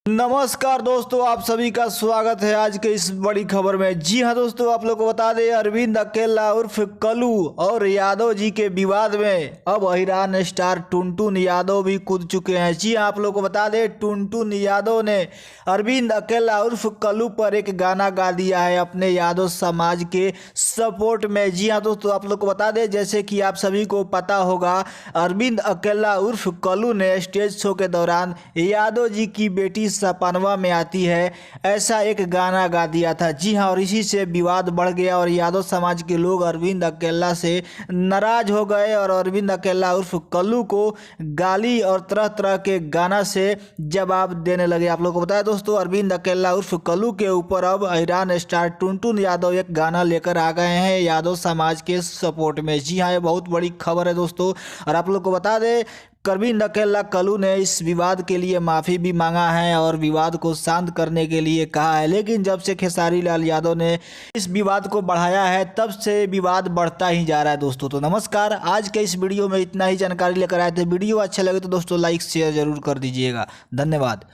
नमस्कार दोस्तों, आप सभी का स्वागत है आज के इस बड़ी खबर में। जी हां दोस्तों, आप लोग को बता दें अरविंद अकेला उर्फ कलू और यादव जी के विवाद में अब अहिरान स्टार टुनटुन यादव भी कूद चुके हैं। जी हां, आप लोग को बता दें टुनटुन यादव ने अरविंद अकेला उर्फ कलू पर एक गाना गा दिया है अपने यादव समाज के सपोर्ट में। जी हाँ दोस्तों, आप लोग को बता दें जैसे कि आप सभी को पता होगा, अरविंद अकेला उर्फ कलू ने स्टेज शो के दौरान यादव जी की बेटी सपनवा में आती है ऐसा एक गाना गा दिया था। जी हाँ, और इसी से विवाद बढ़ गया और यादव समाज के लोग अरविंद अकेला से नाराज हो गए और अरविंद अकेला उर्फ कल्लू को गाली और तरह तरह के गाना से जवाब देने लगे। आप लोग को बताया दोस्तों, अरविंद अकेला उर्फ कल्लू के ऊपर अब अहिरान स्टार टुनटुन यादव एक गाना लेकर आ गए हैं यादव समाज के सपोर्ट में। जी हाँ, ये बहुत बड़ी खबर है दोस्तों। और आप लोग को बता दें अरविंद अकेला कल्लू ने इस विवाद के लिए माफ़ी भी मांगा है और विवाद को शांत करने के लिए कहा है, लेकिन जब से खेसारी लाल यादव ने इस विवाद को बढ़ाया है तब से विवाद बढ़ता ही जा रहा है दोस्तों। तो नमस्कार, आज के इस वीडियो में इतना ही जानकारी लेकर आए थे। वीडियो अच्छा लगे तो दोस्तों लाइक शेयर जरूर कर दीजिएगा। धन्यवाद।